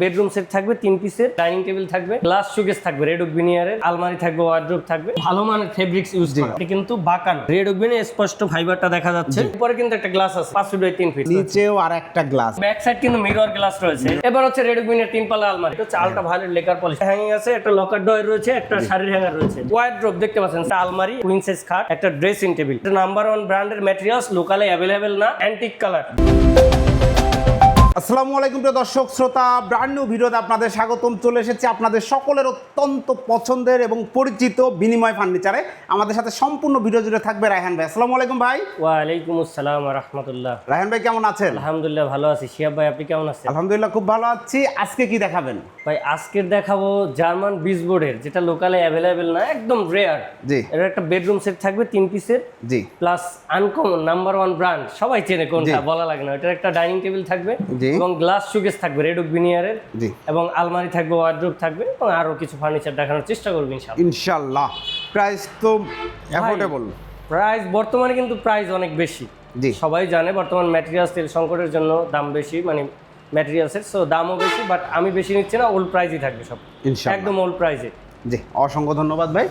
Bedroom set থাকবে 3 পিসের, dining table থাকবে, গ্লাস শোকেস থাকবে, রেড ওক ভিনিয়ারের, আলমারি থাকবে, ওয়ার্ড্রোব থাকবে, ভালো মানের ফেব্রিক্স ইউজ করা। এটা কিন্তু বাঁকানো, রেড ওক ভিনিয়ার স্পষ্ট ফাইবারটা দেখা যাচ্ছে। উপরে কিন্তু একটা গ্লাস আছে 5 ফিট বাই 3 ফিট, নিচেও আর একটা গ্লাস, ব্যাক সাইড কিন্তু মিরর গ্লাস রয়েছে। এবার হচ্ছে রেড ওক ভিনিয়ার 3 পাল্লা আলমারি, এটা হচ্ছে ultra violet lacquer polish, hanging আছে, একটা লকার ডয়ার রয়েছে, একটা শাড়ির হ্যাঙ্গার রয়েছে, ওয়ার্ড্রোব দেখতে পাচ্ছেন, আলমারি, কুইন সাইজ খাট, একটা ড্রেসিং টেবিল। এটা নাম্বার 1 ব্র্যান্ডের ম্যাটেরিয়ালস, লোকালে অ্যাভেলেবেল না, অ্যান্টিক কালার। আসসালামু আলাইকুম প্রিয় দর্শক শ্রোতা, ব্র্যান্ড নিউ ভিডিওতে আপনাদের স্বাগতম। চলে এসেছে আপনাদের সকলের অত্যন্ত পছন্দের এবং পরিচিত বিনিময় ফার্নিচারে। আমাদের সাথে সম্পূর্ণ ভিডিও জুড়ে থাকবে রায়হান ভাই। আসসালামু আলাইকুম ভাই। ওয়ালাইকুম আসসালাম ওয়া রাহমাতুল্লাহ। রায়হান ভাই কেমন আছেন? আলহামদুলিল্লাহ ভালো আছি। শিহাব ভাই আপনি কেমন আছেন? আলহামদুলিল্লাহ খুব ভালো আছি। আজকে কি দেখাবেন ভাই? আজকের দেখাবো জার্মান বিজবোর্ডের, যেটা লোকালে অ্যাভেলেবেল না, একদম রেয়ার। জি। এর একটা বেডরুম সেট থাকবে 3 পিসের, জি, প্লাস আনকমন নাম্বার 1 ব্র্যান্ড, সবাই চেনে, কোনটা বলা লাগে না। এটার একটা ডাইনিং টেবিল থাকবে এবং গ্লাস শোকেস থাকবে রেড ওক ভিনিয়ারের, এবং আলমারি থাকবে, ওয়ার্ড্রোব থাকবে, এবং আরো কিছু ফার্নিচার দেখানোর চেষ্টা করব ইনশাআল্লাহ। প্রাইস তো অ্যাফোর্ডেবল। প্রাইস বর্তমানে কিন্তু প্রাইস অনেক বেশি, সবাই জানে। বর্তমান ম্যাটেরিয়ালস তেল সংকটের জন্য দাম বেশি, মানে ম্যাটেরিয়ালসের, সো দামও বেশি, বাট আমি বেশি নিচ্ছি না, ওল্ড প্রাইসই থাকবে সব, একদম ওল্ড প্রাইসে। জি, অসংখ্য ধন্যবাদ ভাই।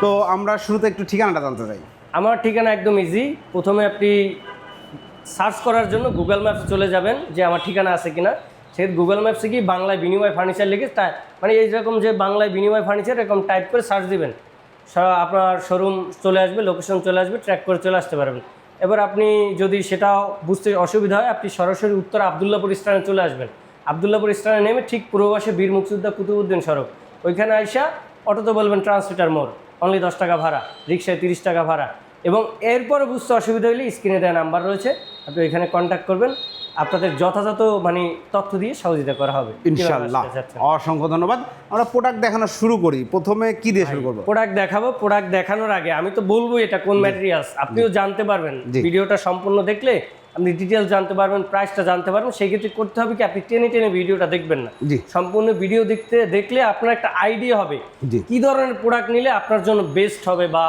তো আমরা শুরুতে একটু ঠিকানাটা জানতে চাই। আমার ঠিকানা একদম ইজি। প্রথমে আপনি সার্চ করার জন্য গুগল ম্যাপস চলে যাবেন যে আমার ঠিকানা আছে কিনা। সেই গুগল ম্যাপসে কি বাংলায় বিনিময় ফার্নিচার লিখে, মানে এই যেরকম যে বাংলায় বিনিময় ফার্নিচার এরকম টাইপ করে সার্চ দিবেন, আপনার শোরুম চলে আসবে, লোকেশন চলে আসবে, ট্র্যাক করে চলে আসতে পারবেন। এবার আপনি যদি সেটাও বুঝতে অসুবিধা হয়, আপনি সরাসরি উত্তর আবদুল্লাপুর স্ট্যান্ডে চলে আসবেন। আবদুল্লাপুর স্ট্যান্ডে নেমে ঠিক পূর্ব পাশে বীর মুক্তিযোদ্ধা কুতুবউদ্দিন সড়ক, ওইখানে আইসা অটোতে বলবেন ট্রান্সমিটার মোড়, অনলি 10 টাকা ভাড়া, রিক্সায় 30 টাকা ভাড়া। এবং এরপরে বুঝতে অসুবিধা হলে স্ক্রিনে দেওয়া নাম্বার রয়েছে, আপনি ওইখানে কন্ট্যাক্ট করবেন, আপনাদের যথাযথ মানে তথ্য দিয়ে সহযোগিতা করা হবে ইনশাআল্লাহ। অসংখ্য ধন্যবাদ। আমরা প্রোডাক্ট দেখানো শুরু করি। প্রথমে কি দিয়ে শুরু করব? প্রোডাক্ট দেখাবো। প্রোডাক্ট দেখানোর আগে আমি তো বলবো এটা কোন ম্যাটেরিয়ালস, আপনিও জানতে পারবেন। ভিডিওটা সম্পূর্ণ দেখলে আপনি ডিটেলস জানতে পারবেন, প্রাইসটা জানতে পারবেন। সেই ক্ষেত্রে করতে হবে কি, আপনি টেনে টেনে ভিডিওটা দেখবেন না, সম্পূর্ণ ভিডিও দেখলে আপনার একটা আইডিয়া হবে কি ধরনের প্রোডাক্ট নিলে আপনার জন্য বেস্ট হবে, বা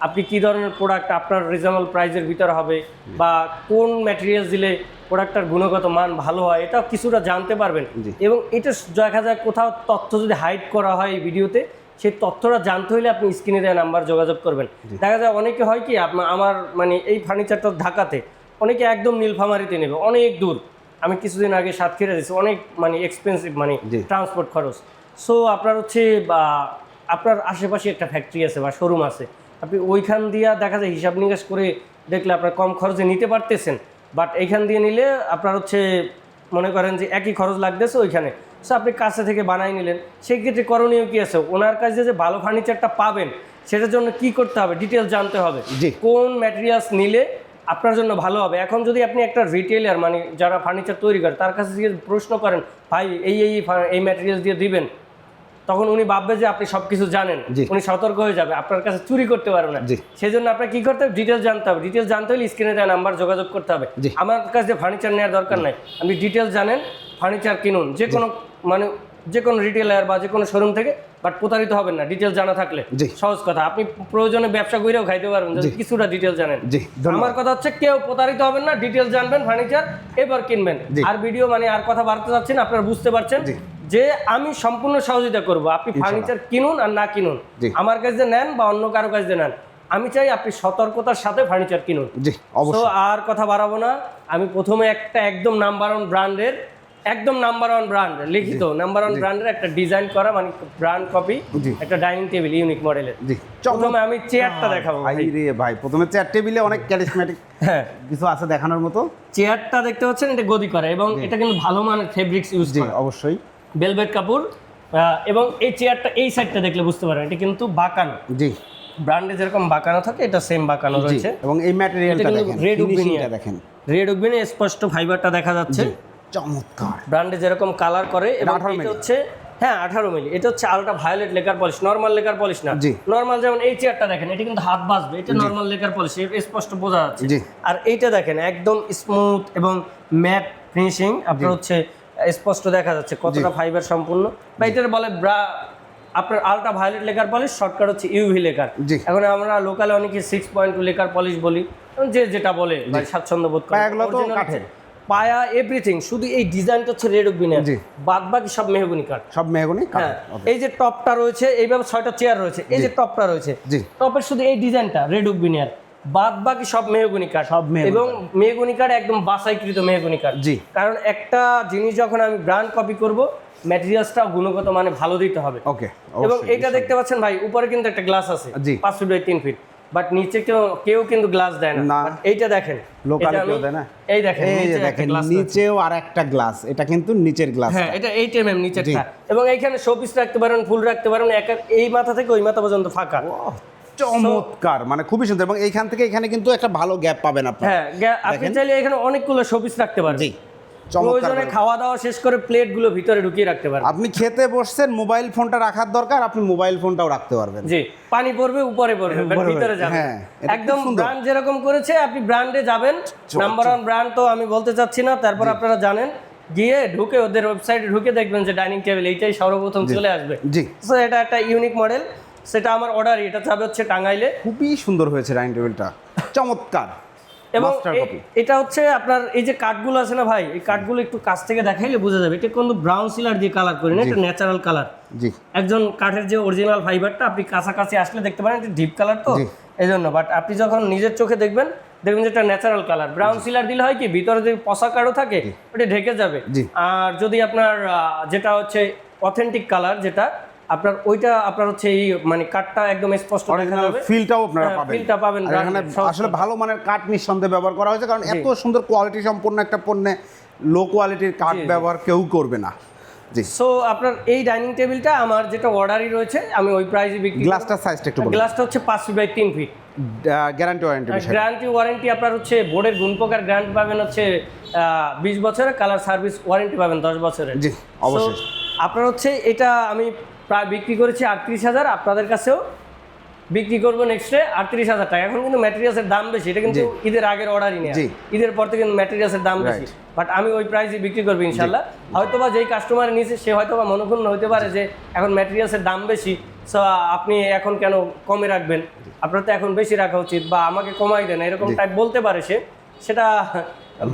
আপনি কি ধরনের প্রোডাক্ট আপনার রিজনেবল প্রাইসের ভিতরে হবে, বা কোন ম্যাটেরিয়ালস দিলে প্রোডাক্টটার গুণগত মান ভালো হয়, এটাও কিছুটা জানতে পারবেন। এবং এটা দেখা যায় কোথাও তথ্য যদি হাইড করা হয় এই ভিডিওতে, সেই তথ্যটা জানতে হলে আপনি স্ক্রিনে দেওয়া নাম্বার যোগাযোগ করবেন। দেখা যায় অনেকে হয় কি, আমার মানে এই ফার্নিচারটা ঢাকাতে, অনেকে একদম নীলফামারীতে নেবে, অনেক দূর। আমি কিছুদিন আগে সাতক্ষীরা দিয়েছি, অনেক মানে এক্সপেন্সিভ, মানে ট্রান্সপোর্ট খরচ। সো আপনার হচ্ছে বা আপনার আশেপাশে একটা ফ্যাক্টরি আছে বা শোরুম আছে, আপনি ওইখান দিয়ে দেখা যায় হিসাব নিকাশ করে দেখলে আপনার কম খরচে নিতে পারতেছেন। বাট এইখান দিয়ে নিলে আপনার হচ্ছে মনে করেন যে একই খরচ লাগতেছে ওইখানে, সো আপনি কাছে থেকে বানাই নিলেন। সেই ক্ষেত্রে করণীয় কী আছে, ওনার কাছে যে ভালো ফার্নিচারটা পাবেন সেটার জন্য কি করতে হবে, ডিটেলস জানতে হবে, কোন ম্যাটেরিয়ালস নিলে আপনার জন্য ভালো হবে। এখন যদি আপনি একটা রিটেলার, মানে যারা ফার্নিচার তৈরি করে, তার কাছে যদি প্রশ্ন করেন ভাই এই ম্যাটেরিয়ালস দিয়ে দিবেন, তখন উনি ভাববে যে আপনি সব কিছু জানেন, উনি সতর্ক হয়ে যাবে, আপনার কাছে চুরি করতে পারবে না। সেই জন্য আপনার কি করতে হবে, ডিটেলস জানতে হবে। ডিটেলস জানতে হলে স্ক্রিনে দেওয়া নাম্বার যোগাযোগ করতে হবে। আমার কাছে ফার্নিচার নেওয়ার দরকার নাই, আপনি ডিটেলস জানেন, ফার্নিচার কিনুন যে কোনো রিটেলার বা যে কোনো শোরুম থেকে, বাট প্রতারিত হবেন না ডিটেলস জানা থাকলে। সহজ কথা, আপনি প্রয়োজনে ব্যবসা করেও খাইতে পারবেন যদি কিছুটা ডিটেলস জানেন। আমার কথা হচ্ছে কেউ প্রতারিত হবেন না, ডিটেলস জানবেন, ফার্নিচার এবার কিনবেন। আর ভিডিও মানে আর কথা বাড়তে যাচ্ছেন, আপনারা বুঝতে পারছেন যে আমি সম্পূর্ণ সহযোগিতা করব। আপনি ফার্নিচার কিনুন আর না কিনুন, আমার কাছে নেন বা অন্য কারো কাছে নেন, আমি চাই আপনি সতর্কতার সাথে ফার্নিচার কিনুন। তো আর কথা বাড়াবো না, আমি প্রথমে একদম নাম্বার 1 ব্র্যান্ডের, একদম নাম্বার 1 ব্র্যান্ড লিখিত নাম্বার 1 ব্র্যান্ডের একটা ডিজাইন করা, মানে ব্র্যান্ড কপি একটা ডাইনিং টেবিল ইউনিক মডেলের। প্রথমে আমি চেয়ারটা দেখাবো ভাই। প্রথমে চেয়ার টেবিলে অনেক ক্যারিসমেটিক কিছু আছে দেখানোর মতো। চেয়ারটা দেখতে পাচ্ছেন, এটা গদি করা, এবং এটা কিন্তু ভালো মানের ফেব্রিক্স ইউজ করা, অবশ্যই ভেলভেট কাপড়। এবং এই চেয়ারটা এই সাইডটা দেখলে বুঝতে পারবেন এটা কিন্তু বাঁকানো, ব্র্যান্ডে যেরকম বাঁকানো থাকে এটা সেম বাঁকানো রয়েছে। এবং এই ম্যাটেরিয়ালটা দেখেন, red okay veneer, red okay veneer স্পষ্ট ফাইবারটা দেখা যাচ্ছে, চমৎকার। ব্র্যান্ডে যেরকম কালার করে, এবং এটা হচ্ছে 18 মিলি, এটা হচ্ছে ultra violet lacquer polish, normal lacquer polish না। নরমাল যেমন এই চেয়ারটা দেখেন, এটা কিন্তু হাত বাজবে, এটা নরমাল লেকার পলিশ, স্পষ্ট বোঝা যাচ্ছে। আর এইটা দেখেন একদম স্মুথ এবং ম্যাট ফিনিশিং, আপনার হচ্ছে স্পষ্ট দেখা যাচ্ছে কতটা ফাইবার সম্পূর্ণ। বা এটার বলে আপনার ultra violet lacquer polish, shortcut হচ্ছে ইউভি লেকার। এখন আমরা লোকালে অনেকে 6.2 লেকার পলিশ বলি, যে যেটা বলে স্বাচ্ছন্দ্য বোধ করে। পায়া এভরিথিং, শুধু এই ডিজাইনটা হচ্ছে রেড ওক ভিনিয়ার, জি। বাদ বাকি সব মেহগনি কাঠ। সব মেহগনি কাঠ। হ্যাঁ, এই যে টপটা রয়েছে, এইভাবে 6টা চেয়ার রয়েছে, এই যে টপটা রয়েছে, জি। টপের শুধু এই ডিজাইনটা রেড ওক ভিনিয়ার, বাদ বাকি সব মেহগনি কাঠ। সব মেহগনি এবং মেহগনি কাঠ একদম বাছাইকৃত মেহগনি কাঠ। জি। কারণ একটা জিনিস যখন আমি ব্র্যান্ড কপি করব, ম্যাটেরিয়ালসটা গুণগত মানে ভালো দিতে হবে। ওকে। এবং এটা দেখতে পাচ্ছেন ভাই, উপরে কিন্তু একটা গ্লাস আছে, জি। 5 ফিট বাই 3 ফিট, বাট নিচে কেউ কিন্তু গ্লাস দেয় না। না। But এইটা দেখেন, লোকাল এটা কেউ আমি- দেয় না। এই দেখেন, এই যে নিচে দেখেন একটা glass আছে। নিচেও আরেকটা গ্লাস, এটা কিন্তু নিচের গ্লাস। হ্যাঁ, এটা 8 mm নিচেরটা। এবং এইখানে শোপিস রাখতে পারেন, ফুল রাখতে পারেন, এই মাথা থেকে ওই মাথা পর্যন্ত ফাঁকা। চমৎকার, মানে খুবই সুন্দর। এবং এইখান থেকে এখানে কিন্তু একটা ভালো গ্যাপ পাবেন আপনি। হ্যাঁ, আপনি চাইলে এখানে অনেকগুলো শোপিস রাখতে পারবেন। জি, চমৎকার। প্রয়োজনে খাওয়া দাওয়া শেষ করে প্লেটগুলো ভিতরে ঢুকিয়ে রাখতে পারবেন। আপনি খেতে বসছেন, মোবাইল ফোনটা রাখার দরকার, আপনি মোবাইল ফোনটাও রাখতে পারবেন। জি, পানি পড়বে উপরে পড়বে, বাট উপরে ভিতরে যাবে। হ্যাঁ, এটা একদম খুব সুন্দর। ব্র্যান্ড যেরকম করেছে, আপনি ব্র্যান্ডে যাবেন। নাম্বার 1 ব্র্যান্ড তো আমি বলতে চাচ্ছি না, তারপর আপনারা জানেন, গিয়ে ঢুকে ওদের ওয়েবসাইটে ঢুকে দেখবেন যে ডাইনিং টেবিল এইটাই সর্বপ্রথম চলে আসবে। জি। সো এটা একটা ইউনিক মডেল, সেটা আমার অর্ডার, এটা যাবে হচ্ছে টাঙ্গাইলে। খুবই সুন্দর হয়েছে ডাইনিং টেবিলটা, চমৎকার। এবং মাস্টার কপি। এটা হচ্ছে আপনার এই যে কাঠগুলো আছে না ভাই, এই কাঠগুলো একটু কাছ থেকে দেখাইলে বোঝা যাবে, এটা কিন্তু ব্রাউন সিলার দিয়ে কালার করি না, এটা ন্যাচারাল কালার। জি। একজন কাঠের যে অরিজিনাল ফাইবারটা আপনি কাছাকাছি আসলে দেখতে পারেন, এটা ডিপ কালার তো, এই জন্য। বাট আপনি যখন নিজের চোখে দেখবেন যে এটা ন্যাচারাল কালার। ব্রাউন সিলার দিলে হয় কি, ভিতরে যদি পসা কাঠও থাকে ওটা ঢেকে যাবে। জি। আর যদি আপনার যেটা হচ্ছে অথেন্টিক কালার, যেটা আপনার ওইটা আপনার হচ্ছে এই মানে কাঠটা একদম স্পষ্ট দেখা অরিজিনাল যাবে, ফিলটাও আপনারা পাবেন। ফিলটা পাবেন। আর এখানে আসলে ভালো মানের কাঠ নিঃসন্দেহে ব্যবহার করা হয়েছে, কারণ এত সুন্দর কোয়ালিটি সম্পন্ন একটা পণ্যে লো কোয়ালিটির কাঠ ব্যবহার কেউ করবে না। জি। সো আপনার এই ডাইনিং টেবিলটা আমার যেটা অর্ডারই রয়েছে, আমি ওই প্রাইসে বিক্রি। গ্লাসটার সাইজটা একটু বলুন। গ্লাসটা হচ্ছে 5 feet by 3 feet. Guarantee warranty বিষয়। গ্যারান্টি ওয়ারেন্টি আপনার হচ্ছে বোর্ডের গুণপোকার গ্যারান্টি পাবেন হচ্ছে 20 বছরের, কালার সার্ভিস ওয়ারেন্টি পাবেন 10 বছরের। জি, অবশ্যই। So, আপনার হচ্ছে এটা আমি প্রায় বিক্রি করেছি 38,000, আপনাদের কাছেও বিক্রি করবো নেক্সটে 38,000 টাকা। এখন কিন্তু ম্যাটেরিয়ালসের দাম বেশি, এটা কিন্তু ঈদের আগের অর্ডারই নেই, ঈদের পর থেকে কিন্তু ম্যাটেরিয়ালসের দাম বেশি, বাট আমি ওই প্রাইসে বিক্রি করবো ইনশাল্লাহ। হয়তোবা যেই কাস্টমার নিয়েছে সে হয়তোবা মনোক্ষুণ্ণ হতে পারে যে এখন ম্যাটেরিয়ালসের দাম বেশি, সো আপনি এখন কেন কমে রাখবেন, আপনার তো এখন বেশি রাখা উচিত, বা আমাকে কমাই দেন, এরকম টাইপ বলতে পারে সে। সেটা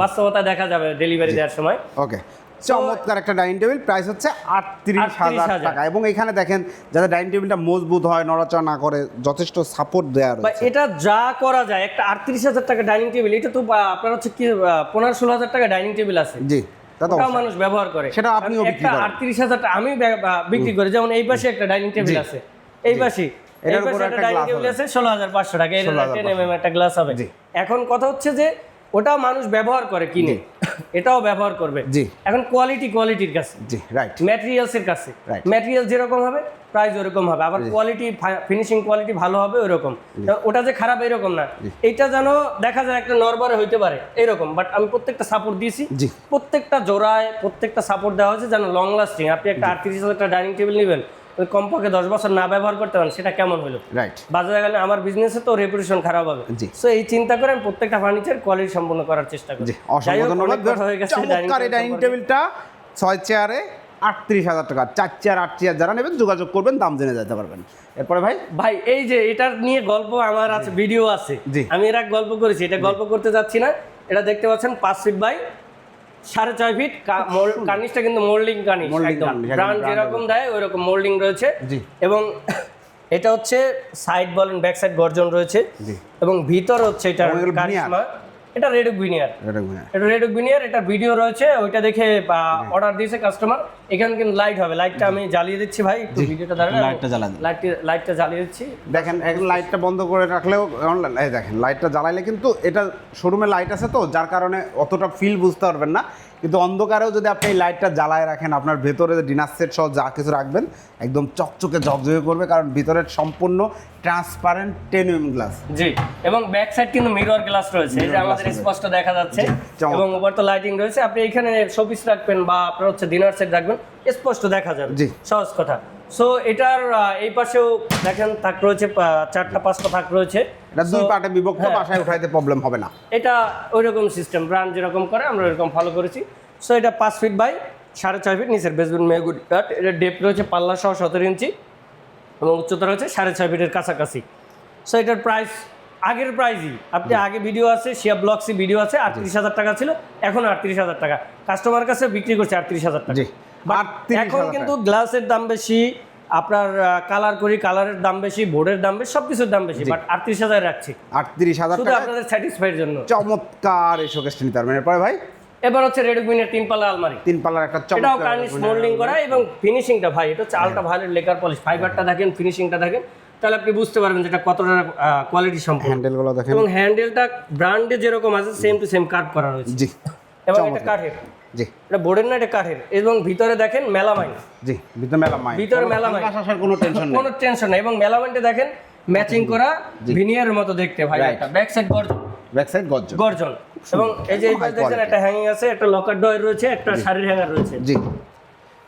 বাস্তবতা দেখা যাবে ডেলিভারি দেওয়ার সময়। ওকে, চমৎকার একটা ডাইনিং টেবিল, প্রাইস হচ্ছে 38,000 টাকা। এবং এখানে দেখেন, যাতে ডাইনিং টেবিলটা মজবুত হয়, নড়াচড়া না করে, যথেষ্ট সাপোর্ট দেওয়া বা রয়েছে। এটা যা করা যায়, একটা 38,000 টাকা ডাইনিং টেবিল, এটা তো আপনার হচ্ছে কি 15-16,000 টাকা ডাইনিং টেবিল আছে, জি, তা তো ওটাও মানুষ ব্যবহার করে। সেটা আপনিও বিক্রি একটা করেন। 38,000 টাকা আমি বিক্রি করি, যেমন এই পাশে একটা ডাইনিং টেবিল আছে, এই পাশে এটার উপর একটা একটা ডাইনিং glass টেবিল হবে। আছে 16,500 টাকা, এর 10 mm একটা গ্লাস হবে। এখন কথা হচ্ছে যে ওটাও মানুষ ব্যবহার করে কিনে, এটাও ব্যবহার করবে। জি। এখন কোয়ালিটির কাছে, জি, রাইট। ম্যাটেরিয়ালসের কাছে, Right. ম্যাটেরিয়াল যেরকম হবে প্রাইস ওরকম হবে, আবার কোয়ালিটি ফিনিশিং কোয়ালিটি ভালো হবে ওরকম। ওটা যে খারাপ এরকম না, এটা যেন দেখা যায় একটা নরবরে হইতে পারে এরকম, বাট আমি প্রত্যেকটা সাপোর্ট দিয়েছি, জি। প্রত্যেকটা জোড়ায় প্রত্যেকটা সাপোর্ট দেওয়া হয়েছে যেন লং লাস্টিং। আপনি একটা 38,000 টাকা ডাইনিং টেবিল নেবেন, ওই কমপক্ষে 10 বছর না ব্যবহার করতে পারেন, সেটা কেমন হলো? রাইট। বাজারে গেলে আমার বিজনেসে তো রেপুটেশন খারাপ হবে। জি। সো এই চিন্তা করে আমি প্রত্যেকটা ফার্নিচার কোয়ালিটি সম্পন্ন করার চেষ্টা করি। জি, অসংখ্য ধন্যবাদ। চমৎকার এই ডাইনিং টেবিলটা 6 চেয়ারে 38,000 টাকা। 4 চেয়ার 8 চেয়ার যারা নেবেন যোগাযোগ করবেন, দাম জেনে যেতে পারবেন। এরপরে ভাই এই যে এটার নিয়ে গল্প আমার আছে, ভিডিও আছে, জি। আমি এর এক গল্প করেছি, এটা গল্প করতে যাচ্ছি না। এটা দেখতে পাচ্ছেন 5 ফিট বাই 6.5 ফিট, কার্নিশটা কিন্তু মোল্ডিং কার্নিশ, একদম ব্র্যান্ড যেরকম দেয় ওই রকম মোল্ডিং রয়েছে। জি। এবং এটা হচ্ছে সাইড বলেন ব্যাক সাইড গর্জন রয়েছে, জি। এবং ভিতর হচ্ছে এটা এবং এগুলো কারিশমা, এটা রেড ওক ভিনিয়ার, এটা এটা রেড ওক ভিনিয়ার, এটা ভিডিও রয়েছে, ওইটা দেখে অর্ডার দিয়েছে কাস্টমার। এখানে কিন্তু লাইট হবে, লাইটটা আমি জ্বালিয়ে দিচ্ছি ভাই, একটু ভিডিওটা দাঁড়ান, লাইটটা জ্বালান। লাইটটা জ্বালিয়ে দিচ্ছি। দেখেন, এখন লাইটটা বন্ধ করে রাখলেও এই দেখেন লাইটটা জ্বালাইলে কিন্তু, এটা শোরুমে লাইট আছে তো যার কারণে অতটা ফিল বুঝতে পারবেন না, কিন্তু অন্ধকারেও যদি আপনি এই লাইটটা জ্বালায় রাখেন, আপনার ভেতরে ডিনার সেট সহ যা কিছু রাখবেন একদম চকচকে ঝকঝকে করবে, কারণ ভিতরের সম্পূর্ণ ট্রান্সপারেন্ট 10 mm গ্লাস। জি, এবং ব্যাক সাইড কিন্তু মিরর গ্লাস রয়েছে, এই যে আমাদের স্পষ্ট দেখা যাচ্ছে, এবং উপর তো লাইটিং রয়েছে। আপনি এখানে শোপিস রাখবেন বা আপনার হচ্ছে ডিনার সেট রাখবেন, স্পষ্ট দেখা যাবে, জি। সহজ কথা। সো এটার এই পাশেও দেখেন থাক রয়েছে, 4টা-5টা থাক রয়েছে, এটা দুই পার্টে বিভক্ত, বাসায় উঠাইতে প্রবলেম হবে না। এটা ওইরকম সিস্টেম, ব্র্যান্ড যেরকম করে আমরা ওইরকম ফলো করেছি। সো এটা 5 ফিট বাই 6.5 ফিট, নিচের বেসমেন্ট মেহগুনি কাঠ, এটা ডেপ রয়েছে পাল্লা সহ 17 ইঞ্চি, এবং উচ্চতা রয়েছে 6.5 ফিটের কাছাকাছি। সো এটার প্রাইস আগের প্রাইসই, আপনি আগে ভিডিও আছে, শিয়া ব্লগসি ভিডিও আছে, 38,000 টাকা ছিল, এখন 38,000 টাকা কাস্টমার কাছে বিক্রি করছে 38,000 টাকা। এখন কিন্তু গ্লাসের দাম বেশি, আপনার কালার করি কালারের দাম বেশি, বোর্ডের দাম বেশি, সবকিছুর দাম বেশি, বাট 38,000 রাখছি 38,000 শুধু টাকা আপনাদের স্যাটিসফাইড জন্য। চমৎকার এই শোকেসটি নিতে পারবেন। এরপরে ভাই এবার হচ্ছে রেডমিনের 3 পাল্লা আলমারি, 3 পাল্লার একটা এটাও চমৎকার কার্নিশ মোল্ডিং করা এবং ফিনিশিংটা ভাই এটা হচ্ছে আলট্রা ভায়োলেট লেকার পলিশ, ফাইবারটা দেখেন, ফিনিশিংটা দেখেন, তাহলে আপনি বুঝতে পারবেন যেটা কতটা কোয়ালিটি সম্পন্ন। হ্যান্ডেলগুলো দেখেন এবং হ্যান্ডেলটা ব্র্যান্ডে যেরকম আছে সেম টু সেম কাট করা রয়েছে। জি, এবং এটা কাঠের, জি, এটা বোর্ডের না, এটা কাঠের। এবং ভিতরে দেখেন মেলামাইন, জি, ভিতরে মেলামাইন, ভিতরে মেলামাইন, আসার কোনো টেনশন নেই, কোনো টেনশন নেই। এবং মেলামাইনটা দেখেন ম্যাচিং করা ভিনিয়ারের মতো দেখতে ভাই, এটা ব্যাক সাইড গর্জন, ব্যাক সাইড গর্জন, গর্জন। এবং এই যে এই পাশে দেখেন একটা হ্যাঙ্গিং আছে, একটা লকার ডয়ার রয়েছে, একটা শাড়ির হ্যাঙ্গার রয়েছে। জি,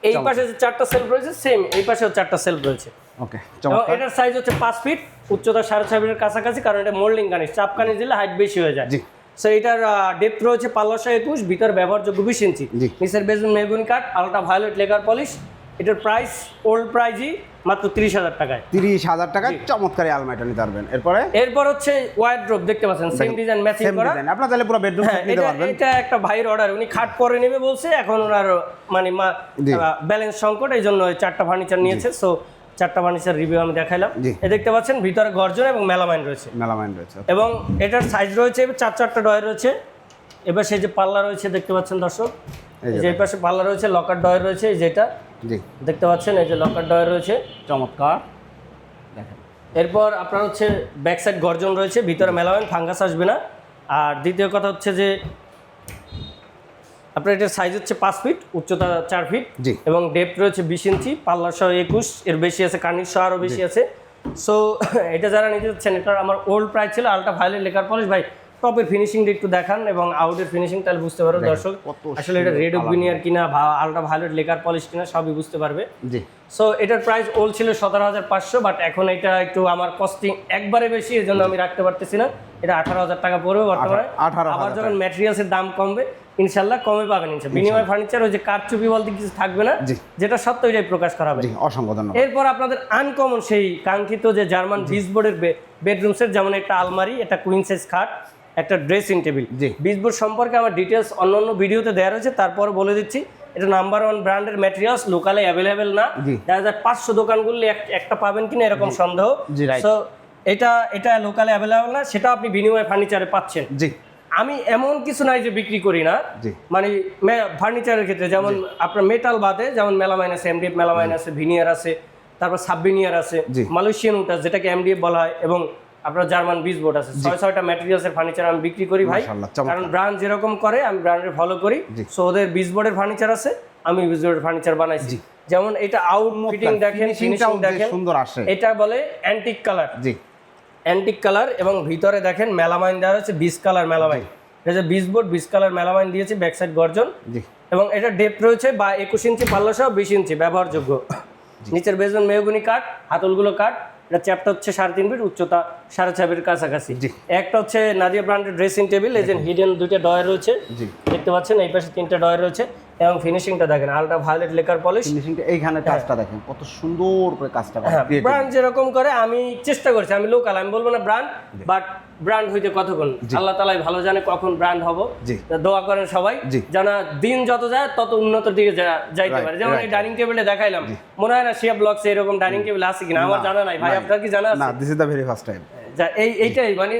এই পাশে যে 4টা সেলফ রয়েছে সেম এই পাশেও 4টা সেলফ রয়েছে। ওকে, এবং চমৎকার। এটার সাইজ হচ্ছে 5 ফিট, উচ্চতা 6.5 ফিটের কাছাকাছি, কারণ এটা মোল্ডিং কানিস, চাপ কানিস দিলে হাইট বেশি হয়ে যায়। জি, সো এটার ডেপথ রয়েছে 1521, ভিতর ব্যবহারযোগ্য 20 ইঞ্চি, জি। নিচের বেজমেন্ট মেহগনি কাঠ, আলট্রা ভায়োলেট লেকার পলিশ। এটার প্রাইস ওল্ড প্রাইজই মাত্র 30,000 টাকায়। 30,000 টাকা চমৎকার এই আলমারিটা নিতে পারবেন। এরপর হচ্ছে ওয়ার্ড্রোব দেখতে পাচ্ছেন, সেম ডিজাইন ম্যাচিং সেম করা। ডিজাইন, আপনারা তাহলে পুরো বেডরুম সেট নিতে পারবেন। এটা একটা ভাইয়ের অর্ডার, উনি খাট পরে নেবে বলছে, এখন ওনার মানে ব্যালেন্স সংকট, এই জন্য 4টা ফার্নিচার নিয়েছে। সো 4টা ফার্নিচার রিভিউ আমি দেখাইলাম। এ দেখতে পাচ্ছেন ভিতরে গর্জন এবং মেলামাইন রয়েছে, মেলামাইন রয়েছে, এবং এটার সাইজ রয়েছে 4টা ডয়ার রয়েছে। এবার সেই যে পাল্লা রয়েছে দেখতে পাচ্ছেন দর্শক, এই যে পাশে পাল্লা রয়েছে, লকার ডয়ার রয়েছে, এই যেটা জি দেখতে পাচ্ছেন, এই যে লকার ডয়ার রয়েছে, চমৎকার দেখেন। এরপর আপনার হচ্ছে ব্যাক সাইড গর্জন রয়েছে, ভিতরে মেলামাইন, ফাঙ্গাস আসবে না। আর দ্বিতীয় কথা হচ্ছে যে আপনার এটার সাইজ হচ্ছে 5 ফিট, উচ্চতা 4 ফিট, জি, এবং ডেপথ রয়েছে 20 ইঞ্চি, পাল্লা সহ 21, এর বেশি আছে, কার্নিশ সহ আরও বেশি আছে। সো এটা যারা নিতে চাচ্ছেন, এটার আমার ওল্ড প্রাইস ছিল আলট্রা ভায়োলেট লেকার পলিশ। ভাই টপের ফিনিশিংটা একটু দেখান এবং আউটের ফিনিশিং, তাহলে বুঝতে পারবে দর্শক আসলে এটা রেড অফ কিনা বা আলট্রা ভায়োলেট লেকার পলিশ কিনা, সবই বুঝতে পারবে। জি, সো এটার প্রাইস ওল্ড ছিল 17,500, বাট এখন এটা একটু আমার কস্টিং একবারে বেশি, এই জন্য আমি রাখতে পারতেছি না। এটা 18,000 টাকা পড়বে বর্তমানে। 18,000 আবার যখন ম্যাটেরিয়ালসের দাম কমবে ইনশাল্লাহ কমে পাবেন। বিনিময় ফার্নিচার ওই যে কারচুপি বলতে কিছু থাকবে না, যেটা সত্য ওইটাই প্রকাশ করা হবে। অসংখ্য ধন্যবাদ। এরপর আপনাদের আনকমন সেই কাঙ্ক্ষিত যে জার্মান বিসবোর্ডের বেডরুম সেট, যেমন একটা আলমারি, একটা কুইন সাইজ খাট, একটা ড্রেসিং টেবিল। বিসবোর্ড সম্পর্কে আমার ডিটেলস অন্য ভিডিওতে দেওয়া রয়েছে, তারপর বলে দিচ্ছি এটা নাম্বার 1 ব্র্যান্ডের ম্যাটেরিয়ালস, লোকালে অ্যাভেলেবেল না। 500 দোকানগুলি একটা পাবেন কিনা এরকম সন্দেহ। সো এটা লোকালে অ্যাভেলেবেল না, সেটা আপনি বিনিময় ফার্নিচারে পাচ্ছেন। জি, আমি এমন কিছু নাই যে বিক্রি করি না, মানে ফার্নিচারের ক্ষেত্রে যেমন আপনার মেটাল বাদে, যেমন মেলামাইন আছে, এমডিএফ মেলামাইন আছে, ভিনিয়ার আছে, তারপর সাবভিনিয়ার আছে, মালয়েশিয়ান উটাস যেটাকে এমডিএফ বলা হয়, এবং আপনার জার্মান বিসবোর্ড আছে। 6-6টা ম্যাটেরিয়ালসের ফার্নিচার আমি বিক্রি করি ভাই, কারণ ব্র্যান্ড যেরকম করে আমি ব্র্যান্ডের ফলো করি। সো ওদের বিসবোর্ডের ফার্নিচার আছে, আমি বিসবোর্ডের ফার্নিচার বানাইছি। যেমন এটা আউট ফিটিং দেখেন, ফিনিশিং দেখেন, সুন্দর আসে। এটা বলে অ্যান্টিক কালার, অ্যান্টিক কালার, এবং ভিতরে দেখেন মেলামাইন দেওয়া হচ্ছে 20 কালার মেলামাইন। এটা যে বিসবোর্ড 20 কালার মেলামাইন দিয়েছে, ব্যাক সাইড গর্জন, এবং এটা ডেপথ রয়েছে 21 ইঞ্চি, পাল্লা সহ 20 ইঞ্চি ব্যবহারযোগ্য। নিচের বেজমেন্ট মেহগনি কাঠ, হাতলগুলো কাঠ। এটা চ্যাপটা হচ্ছে 3.5 ফিট, উচ্চতা 6.5 ফিটের কাছাকাছি। একটা হচ্ছে নাদিয়া ব্র্যান্ডের ড্রেসিং টেবিল, এই যে হিডেন 2টা ডয়ার রয়েছে দেখতে পাচ্ছেন, এই পাশে 3টা ডয়ার রয়েছে, এবং ফিনিশিংটা দেখেন আলট্রা ভায়োলেট লেকার পলিশ। ফিনিশিংটা এইখানে টাচটা দেখেন কত সুন্দর করে কাজটা করা। ব্র্যান্ড যেরকম করে আমি চেষ্টা করছি, আমি লোকাল, আমি বলবো না ব্র্যান্ড, বাট ব্র্যান্ড হইতে কতক্ষণ আল্লাহ তাআলাই ভালো জানে কখন ব্র্যান্ড হবো। দোয়া করেন সবাই, জানা দিন যত যায় তত উন্নতির দিকে যাইতে পারে। যেমন এই ডাইনিং টেবিলে দেখাইলাম, মনে হয় না শিয়া ব্লগসে এরকম ডাইনিং টেবিল আছে কিনা, আমার জানা নাই ভাই, আপনার কি জানা আছে? না, this is the very first time. এইটাই মানে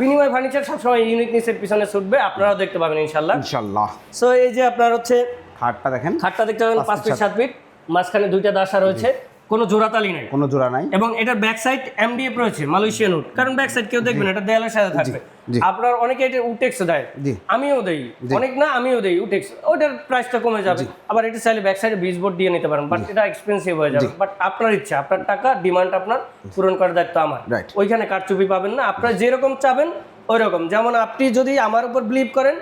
বিনিময় ফার্নিচার সবসময় ইউনিকনেসের পিছনে ছুটবে, আপনারাও দেখতে পাবেন ইনশাল্লাহ। সো এই যে আপনার হচ্ছে খাটটা দেখেন, খাটটা দেখতে পাবেন 5 ফিট 7 ফিট, মাঝখানে 2টা দাসা রয়েছে, কোনো জোড়াতালি নাই, কোনো জোড়া নাই, এবং এটার ব্যাক সাইড এমডিএফ রয়েছে, মালয়েশিয়ান উড, কারণ ব্যাক সাইড কেউ দেখবেন, এটা দেয়ালের সাথে থাকবে। আপনার অনেকে এটা উটেক্স দেয়, আমিও দেই, অনেক না আমিও দেই উটেক্স, ওটার প্রাইসটা কমে যাবে। আবার এটা চাইলে ব্যাক সাইডে বিসবোর্ড দিয়ে নিতে পারেন, বাট এটা এক্সপেন্সিভ হয়ে যাবে। বাট আপনার ইচ্ছা, আপনার টাকা, ডিমান্ড আপনার, পূরণ করার দায়িত্ব আমার। ওইখানে কারচুপি পাবেন না, আপনারা যেরকম চাবেন ওই রকম। যেমন আপনি যদি আমার উপর বিলিভ করেন,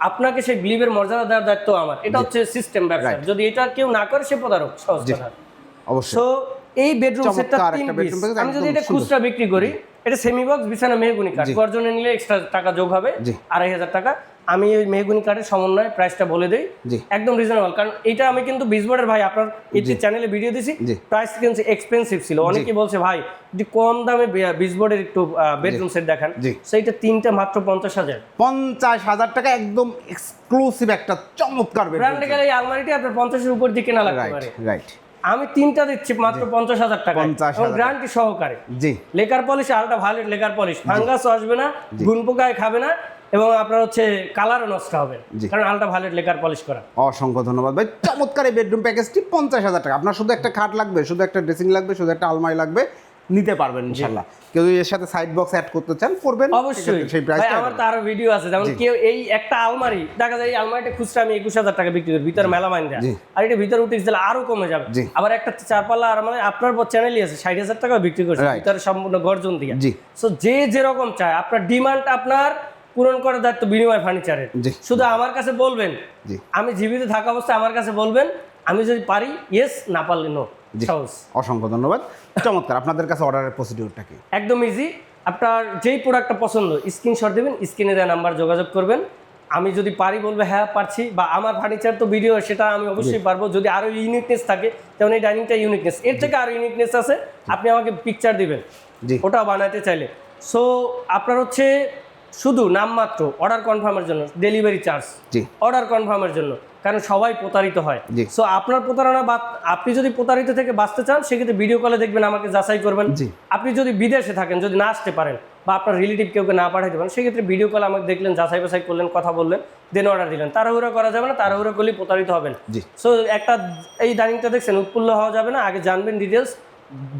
আপনাকে সেই বিলিভের মর্যাদা দেওয়ার দায়িত্ব আমার। এটা হচ্ছে সিস্টেম ব্যবসা, যদি এটা কেউ না করে সে প্রতারক, সহজ কথা। অবশ্যই। সো এই বেডরুম সেটটা চমৎকার 3 একটা পিস। bedroom package, আমি যদি একদম এটা খুচরা বিক্রি করি, এটা সেমি বক্স বিছানা মেহগুনি কাঠ, জি। গর্জনে নিলে এক্সট্রা টাকা যোগ হবে, জি। 2500 টাকা। আমি ওই মেহগুনি কাঠের সমন্বয়ে প্রাইসটা বলে দেই, জি। একদম রিজনেবল। কারণ এটা আমি কিন্তু বিজবোর্ডের ভাই আপনার এই যে চ্যানেলে ভিডিও দিছি, জি। প্রাইস কিন্তু এক্সপেন্সিভ ছিল। অনেকেই বলছে ভাই যদি কম দামে বিজবোর্ডের একটু বেডরুম সেট দেখান, জি। সেইটা তিনটা মাত্র 50,000। 50,000 টাকা, একদম এক্সক্লুসিভ একটা চমৎকার বেডরুম। ব্র্যান্ডে গেলে এই আলমারিটি আপনার 50-এর উপর দিকে না লাগতে রাইট পারে। রাইট। আমি তিনটা দিচ্ছি মাত্র 50,000 টাকা, 50,000 গ্যারান্টি সহকারে। জি। Lacquer polish ultra violet lacquer polish, ফাঙ্গাসও আসবে না, ঘুন পোকায় খাবে না, এবং আপনার হচ্ছে কালারও নষ্ট হবে জি। কারণ আলট্রা ভায়োলেট লেকার পলিশ করা। অসংখ্য ধন্যবাদ ভাই। চমৎকার এই বেডরুম প্যাকেজটি 50,000 টাকা। আপনার শুধু একটা খাট লাগবে, শুধু একটা ড্রেসিং লাগবে, শুধু একটা আলমারি লাগবে, নিতে পারবেন ইনশাআল্লাহ। কেউ যদি এর সাথে সাইড বক্স অ্যাড করতে চান করবেন, অবশ্যই সেই ভাই, প্রাইসটা। আমার তো আরো ভিডিও আছে, যেমন কেউ এই একটা আলমারি দেখা যায় এই আলমারিটা খুচরা আমি 21,000 টাকা বিক্রি করি, ভিতরে মেলামাইন দেয়, জি। আর এটা ভিতরে উঠে দিলে আরো কমে যাবে। জি। আবার একটা 4 পাল্লা আলমারি আপনার চ্যানেলই আছে 60,000 টাকা বিক্রি করছে, Right. ভিতরে সম্পূর্ণ গর্জন দিয়ে। জি। সো যে যেরকম চায়, আপনার ডিমান্ড আপনার পূরণ করার দায়িত্ব বিনিময় ফার্নিচারের। জি। শুধু আমার কাছে বলবেন, জি। আমি জীবিত থাকা অবস্থায় আমার কাছে বলবেন, আমি যদি পারি ইয়েস, না পারলে নো। জি। সহজ, অসংখ্য ধন্যবাদ। চমৎকার। আপনাদের কাছে অর্ডারের প্রসিডিউরটা কি? একদম ইজি। আপনার যেই প্রোডাক্টটা পছন্দ স্ক্রিনশট দেবেন, স্ক্রিনে দেওয়া নাম্বার যোগাযোগ করবেন। আমি যদি পারি বলবো হ্যাঁ পারছি, বা আমার ফার্নিচার তো ভিডিও, সেটা আমি অবশ্যই পারবো। যদি আরো ইউনিকনেস থাকে, যেমন এই ডাইনিংটা ইউনিকনেস, এর থেকে আরো ইউনিকনেস আছে, আপনি আমাকে পিকচার দিবেন, জি। ওটাও বানাতে চাইলে। সো আপনার হচ্ছে শুধু নামমাত্র অর্ডার কনফার্মের জন্য ডেলিভারি চার্জ, জি। অর্ডার কনফার্মের জন্য, কারণ সবাই প্রতারিত হয়। জি। সো আপনার প্রতারণা বা আপনি যদি প্রতারিত থেকে বাঁচতে চান, সেক্ষেত্রে ভিডিও কলে দেখবেন, আমাকে যাচাই করবেন। জি। আপনি যদি বিদেশে থাকেন, যদি না আসতে পারেন, বা আপনার রিলেটিভ কেউ না পাঠাতে পারেন, সেক্ষেত্রে ভিডিও কল আমাকে দেখলেন, যাচাই বাছাই করলেন, কথা বললেন, দেন অর্ডার দিলেন। তাড়াহুড়া করা যাবে না, তাড়াহুড়া করলেই প্রতারিত হবেন। জি। সো একটা এই ডাইনিংটা দেখছেন, উৎফুল্ল হওয়া যাবে না, আগে জানবেন ডিটেলস,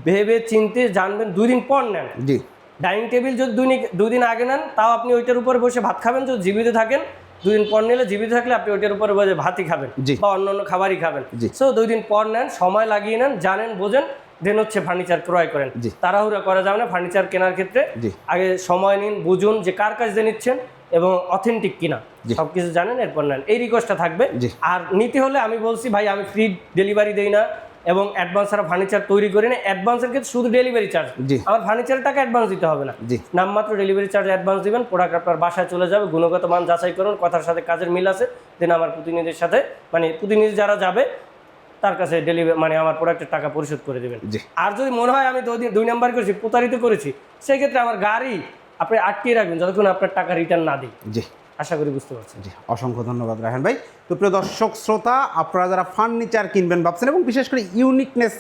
ভেবে চিনতে জানবেন, 2 দিন পর নেন। জি। ডাইনিং টেবিল যদি 2 দিন আগে নেন, তাও আপনি ওইটার উপরে বসে ভাত খাবেন। যদি জীবিত থাকেন, 2 দিন পর নিলে, জীবিত থাকলে আপনি ওইটার উপরে বসে ভাতই খাবেন, জি। বা অন্য খাবারই খাবেন। জি। সো 2 দিন পর নেন, সময় লাগিয়ে নেন, জানেন বোঝেন, দেন হচ্ছে ফার্নিচার ক্রয় করেন। জি। তাড়াহুড়া করা যাবে না ফার্নিচার কেনার ক্ষেত্রে। জি। আগে সময় নিন, বুঝুন যে কার কাছ দিয়ে নিচ্ছেন এবং অথেন্টিক কিনা, জি। সবকিছু জানেন, এরপর নেন। এই রিকোয়েস্টটা থাকবে। জি। আর নিতে হলে আমি বলছি ভাই, আমি ফ্রি ডেলিভারি দেই না, এবং অ্যাডভান্স ছাড়া ফার্নিচার তৈরি করি না। অ্যাডভান্সের ক্ষেত্রে শুধু ডেলিভারি চার্জ, জি। আমার ফার্নিচারের টাকা অ্যাডভান্স দিতে হবে না। জি। নামমাত্র ডেলিভারি চার্জ অ্যাডভান্স দিবেন, প্রোডাক্ট আপনার বাসায় চলে যাবে, গুণগত মান যাচাই করুন, কথার সাথে কাজের মিল আছে, দেন আমার প্রতিনিধির সাথে, মানে প্রতিনিধি যারা যাবে তার কাছে ডেলিভারি, মানে আমার প্রোডাক্টের টাকা পরিশোধ করে দেবেন। জি। আর যদি মনে হয় আমি 2 নাম্বার করেছি, প্রতারিত করেছি, সেক্ষেত্রে আমার গাড়ি আপনি আটকিয়ে রাখবেন যতক্ষণ আপনার টাকা রিটার্ন না দিই। জি। আশা করি বুঝতে পারছেন। জি। অসংখ্য ধন্যবাদ রায়হান ভাই। তো প্রিয় দর্শক শ্রোতা, আপনারা যারা ফার্নিচার কিনবেন ভাবছেন, এবং বিশেষ করে ইউনিকনেস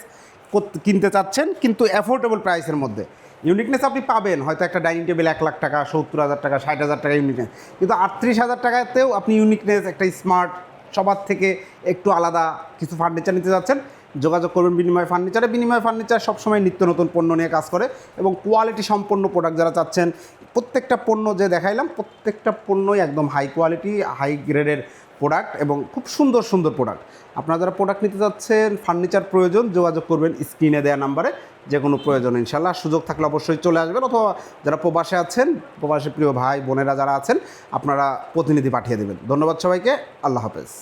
কিনতে চাচ্ছেন, কিন্তু অ্যাফোর্ডেবল প্রাইসের মধ্যে, ইউনিকনেস আপনি পাবেন হয়তো একটা ডাইনিং টেবিল 1,00,000 টাকা, 70,000 টাকা, 60,000 টাকা ইউনিকনেস, কিন্তু 38,000 টাকাতেও আপনি ইউনিকনেস, একটা স্মার্ট, সবার থেকে একটু আলাদা কিছু ফার্নিচার নিতে যাচ্ছেন, যোগাযোগ করবেন বিনিময় ফার্নিচারে। বিনিময় ফার্নিচার সবসময় নিত্য নতুন পণ্য নিয়ে কাজ করে, এবং কোয়ালিটি সম্পন্ন প্রোডাক্ট যারা চাচ্ছেন, প্রত্যেকটা পণ্য যে দেখাইলাম, প্রত্যেকটা পণ্যই একদম হাই কোয়ালিটি, হাই গ্রেডের প্রোডাক্ট, এবং খুব সুন্দর সুন্দর প্রোডাক্ট। আপনারা যারা প্রোডাক্ট নিতে যাচ্ছেন, ফার্নিচার প্রয়োজন, যোগাযোগ করবেন স্ক্রিনে দেওয়া নাম্বারে, যে কোনো প্রয়োজন ইনশাল্লাহ। সুযোগ থাকলে অবশ্যই চলে আসবেন, অথবা যারা প্রবাসে আছেন, প্রবাসী প্রিয় ভাই বোনেরা যারা আছেন, আপনারা প্রতিনিধি পাঠিয়ে দেবেন। ধন্যবাদ সবাইকে, আল্লাহ হাফেজ।